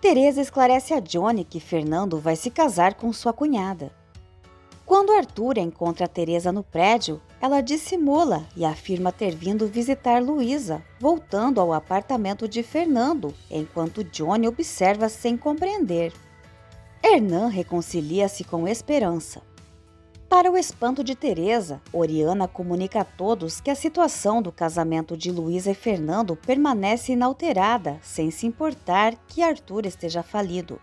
Teresa esclarece a Johnny que Fernando vai se casar com sua cunhada. Quando Arthur encontra Teresa no prédio, ela dissimula e afirma ter vindo visitar Luísa, voltando ao apartamento de Fernando, enquanto Johnny observa sem compreender. Hernan reconcilia-se com Esperança. Para o espanto de Teresa, Oriana comunica a todos que a situação do casamento de Luísa e Fernando permanece inalterada, sem se importar que Arthur esteja falido.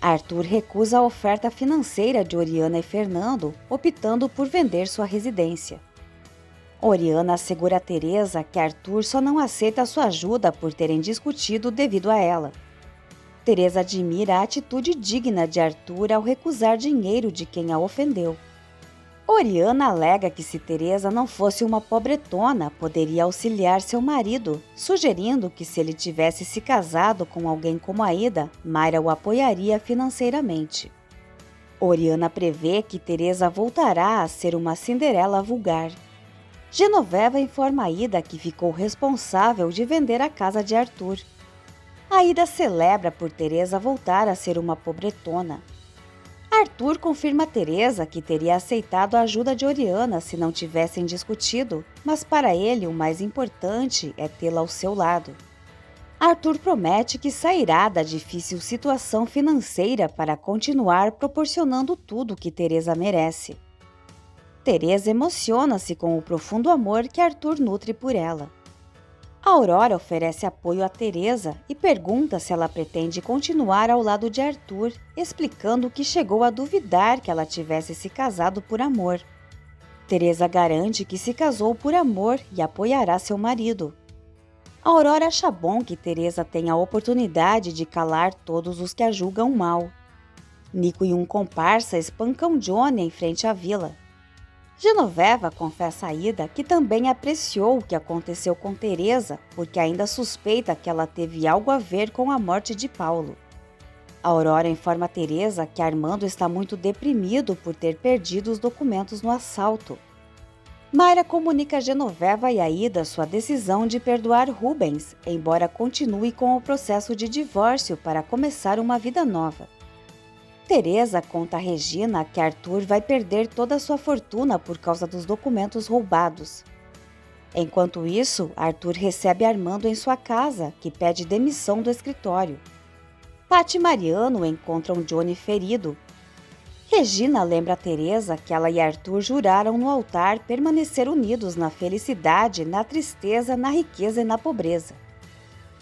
Arthur recusa a oferta financeira de Oriana e Fernando, optando por vender sua residência. Oriana assegura a Teresa que Arthur só não aceita sua ajuda por terem discutido devido a ela. Teresa admira a atitude digna de Arthur ao recusar dinheiro de quem a ofendeu. Oriana alega que se Teresa não fosse uma pobretona, poderia auxiliar seu marido, sugerindo que se ele tivesse se casado com alguém como Aida, Mayra o apoiaria financeiramente. Oriana prevê que Teresa voltará a ser uma Cinderela vulgar. Genoveva informa Aida que ficou responsável de vender a casa de Arthur. Aida celebra por Teresa voltar a ser uma pobretona. Arthur confirma a Teresa que teria aceitado a ajuda de Oriana se não tivessem discutido, mas para ele o mais importante é tê-la ao seu lado. Arthur promete que sairá da difícil situação financeira para continuar proporcionando tudo que Teresa merece. Teresa emociona-se com o profundo amor que Arthur nutre por ela. Aurora oferece apoio a Teresa e pergunta se ela pretende continuar ao lado de Arthur, explicando que chegou a duvidar que ela tivesse se casado por amor. Teresa garante que se casou por amor e apoiará seu marido. Aurora acha bom que Teresa tenha a oportunidade de calar todos os que a julgam mal. Nico e um comparsa espancam Johnny em frente à vila. Genoveva confessa a Aida que também apreciou o que aconteceu com Teresa, porque ainda suspeita que ela teve algo a ver com a morte de Paulo. Aurora informa Teresa que Armando está muito deprimido por ter perdido os documentos no assalto. Mayra comunica a Genoveva e a Aida sua decisão de perdoar Rubens, embora continue com o processo de divórcio para começar uma vida nova. Teresa conta a Regina que Arthur vai perder toda a sua fortuna por causa dos documentos roubados. Enquanto isso, Arthur recebe Armando em sua casa, que pede demissão do escritório. Paty e Mariano encontram Johnny ferido. Regina lembra a Teresa que ela e Arthur juraram no altar permanecer unidos na felicidade, na tristeza, na riqueza e na pobreza.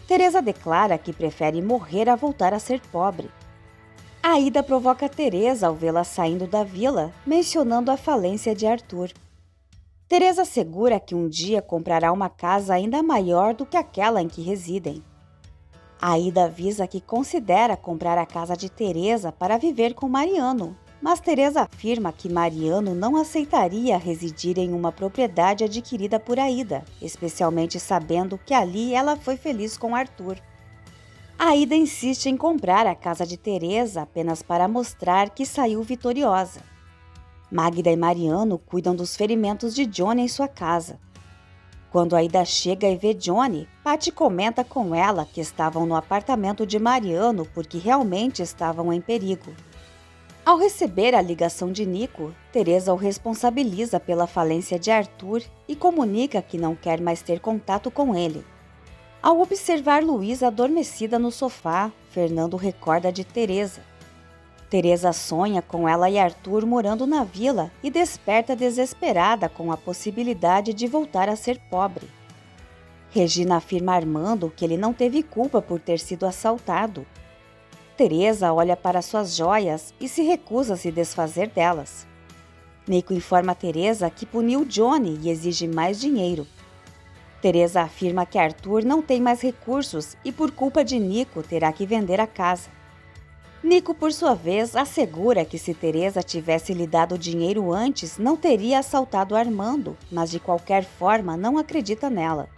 Teresa declara que prefere morrer a voltar a ser pobre. Aida provoca Teresa ao vê-la saindo da vila, mencionando a falência de Arthur. Teresa assegura que um dia comprará uma casa ainda maior do que aquela em que residem. Aida avisa que considera comprar a casa de Teresa para viver com Mariano, mas Teresa afirma que Mariano não aceitaria residir em uma propriedade adquirida por Aida, especialmente sabendo que ali ela foi feliz com Arthur. Aida insiste em comprar a casa de Teresa apenas para mostrar que saiu vitoriosa. Magda e Mariano cuidam dos ferimentos de Johnny em sua casa. Quando Aida chega e vê Johnny, Paty comenta com ela que estavam no apartamento de Mariano porque realmente estavam em perigo. Ao receber a ligação de Nico, Teresa o responsabiliza pela falência de Arthur e comunica que não quer mais ter contato com ele. Ao observar Luísa adormecida no sofá, Fernando recorda de Teresa. Teresa sonha com ela e Arthur morando na vila e desperta desesperada com a possibilidade de voltar a ser pobre. Regina afirma a Armando que ele não teve culpa por ter sido assaltado. Teresa olha para suas joias e se recusa a se desfazer delas. Nico informa a Teresa que puniu Johnny e exige mais dinheiro. Teresa afirma que Arthur não tem mais recursos e por culpa de Nico terá que vender a casa. Nico, por sua vez, assegura que se Teresa tivesse lhe dado dinheiro antes, não teria assaltado Armando, mas de qualquer forma não acredita nela.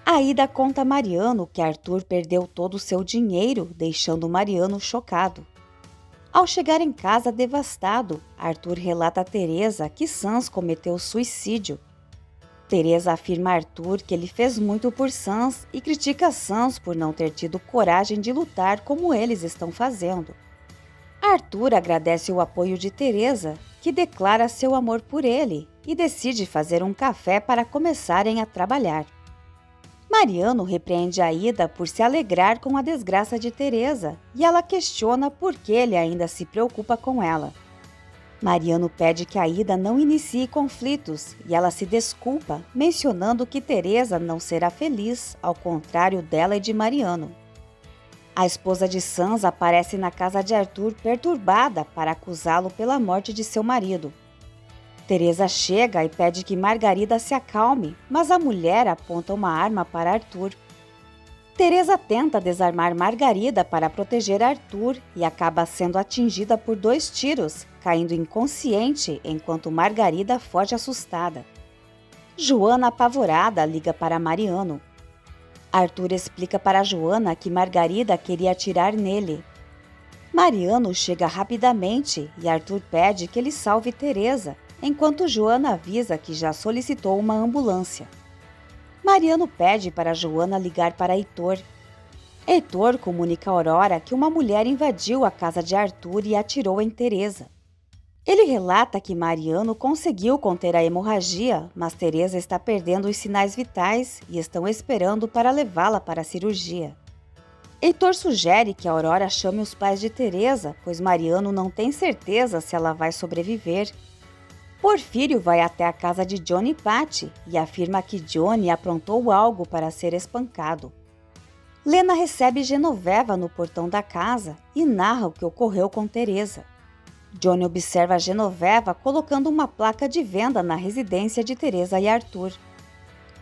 Aida conta a Mariano que Arthur perdeu todo o seu dinheiro, deixando Mariano chocado. Ao chegar em casa devastado, Arthur relata a Teresa que Sans cometeu suicídio. Teresa afirma a Arthur que ele fez muito por Sans e critica Sans por não ter tido coragem de lutar como eles estão fazendo. Arthur agradece o apoio de Teresa, que declara seu amor por ele e decide fazer um café para começarem a trabalhar. Mariano repreende Aida por se alegrar com a desgraça de Teresa e ela questiona por que ele ainda se preocupa com ela. Mariano pede que Aida não inicie conflitos e ela se desculpa, mencionando que Teresa não será feliz, ao contrário dela e de Mariano. A esposa de Sans aparece na casa de Arthur perturbada para acusá-lo pela morte de seu marido. Teresa chega e pede que Margarida se acalme, mas a mulher aponta uma arma para Arthur. Teresa tenta desarmar Margarida para proteger Arthur e acaba sendo atingida por 2 tiros, caindo inconsciente enquanto Margarida foge assustada. Joana, apavorada, liga para Mariano. Arthur explica para Joana que Margarida queria atirar nele. Mariano chega rapidamente e Arthur pede que ele salve Teresa, enquanto Joana avisa que já solicitou uma ambulância. Mariano pede para Joana ligar para Heitor. Heitor comunica a Aurora que uma mulher invadiu a casa de Arthur e atirou em Teresa. Ele relata que Mariano conseguiu conter a hemorragia, mas Teresa está perdendo os sinais vitais e estão esperando para levá-la para a cirurgia. Heitor sugere que a Aurora chame os pais de Teresa, pois Mariano não tem certeza se ela vai sobreviver. Porfírio vai até a casa de Johnny e Patty e afirma que Johnny aprontou algo para ser espancado. Lena recebe Genoveva no portão da casa e narra o que ocorreu com Teresa. Johnny observa Genoveva colocando uma placa de venda na residência de Teresa e Arthur.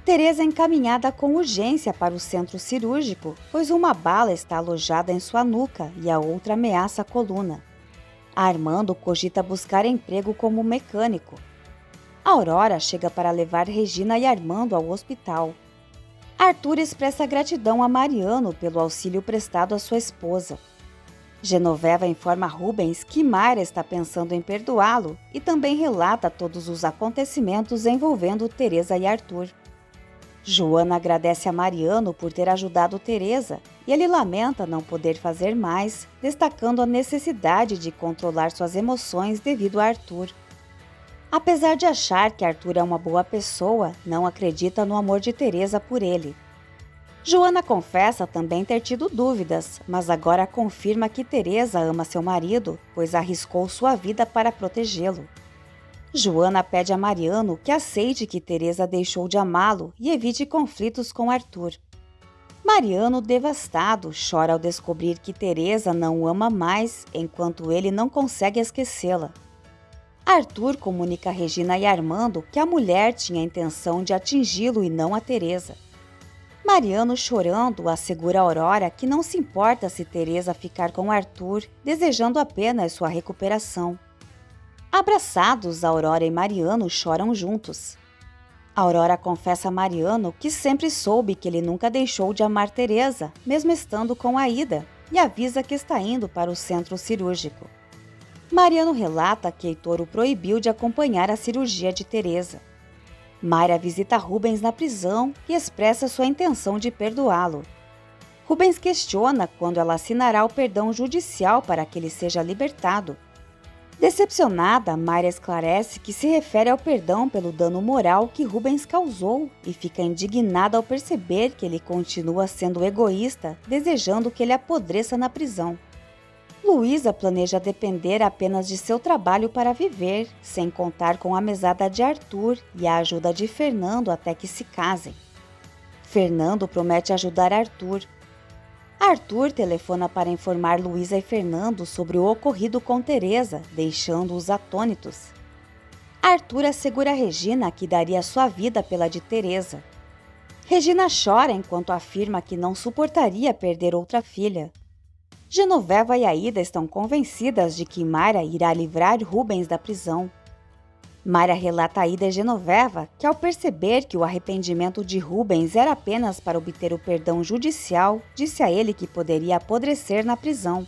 Teresa é encaminhada com urgência para o centro cirúrgico, pois uma bala está alojada em sua nuca e a outra ameaça a coluna. Armando cogita buscar emprego como mecânico. Aurora chega para levar Regina e Armando ao hospital. Arthur expressa gratidão a Mariano pelo auxílio prestado à sua esposa. Genoveva informa Rubens que Mayra está pensando em perdoá-lo e também relata todos os acontecimentos envolvendo Teresa e Arthur. Joana agradece a Mariano por ter ajudado Teresa e ele lamenta não poder fazer mais, destacando a necessidade de controlar suas emoções devido a Arthur. Apesar de achar que Arthur é uma boa pessoa, não acredita no amor de Teresa por ele. Joana confessa também ter tido dúvidas, mas agora confirma que Teresa ama seu marido, pois arriscou sua vida para protegê-lo. Joana pede a Mariano que aceite que Teresa deixou de amá-lo e evite conflitos com Arthur. Mariano, devastado, chora ao descobrir que Teresa não o ama mais, enquanto ele não consegue esquecê-la. Arthur comunica a Regina e Armando que a mulher tinha a intenção de atingi-lo e não a Teresa. Mariano, chorando, assegura a Aurora que não se importa se Teresa ficar com Arthur, desejando apenas sua recuperação. Abraçados, Aurora e Mariano choram juntos. Aurora confessa a Mariano que sempre soube que ele nunca deixou de amar Teresa, mesmo estando com Aida, e avisa que está indo para o centro cirúrgico. Mariano relata que Heitor o proibiu de acompanhar a cirurgia de Teresa. Mayra visita Rubens na prisão e expressa sua intenção de perdoá-lo. Rubens questiona quando ela assinará o perdão judicial para que ele seja libertado. Decepcionada, Mayra esclarece que se refere ao perdão pelo dano moral que Rubens causou e fica indignada ao perceber que ele continua sendo egoísta, desejando que ele apodreça na prisão. Luísa planeja depender apenas de seu trabalho para viver, sem contar com a mesada de Arthur e a ajuda de Fernando até que se casem. Fernando promete ajudar Arthur. Arthur telefona para informar Luísa e Fernando sobre o ocorrido com Teresa, deixando-os atônitos. Arthur assegura a Regina que daria sua vida pela de Teresa. Regina chora enquanto afirma que não suportaria perder outra filha. Genoveva e Aida estão convencidas de que Mayra irá livrar Rubens da prisão. Mayra relata a Aida e Genoveva que, ao perceber que o arrependimento de Rubens era apenas para obter o perdão judicial, disse a ele que poderia apodrecer na prisão.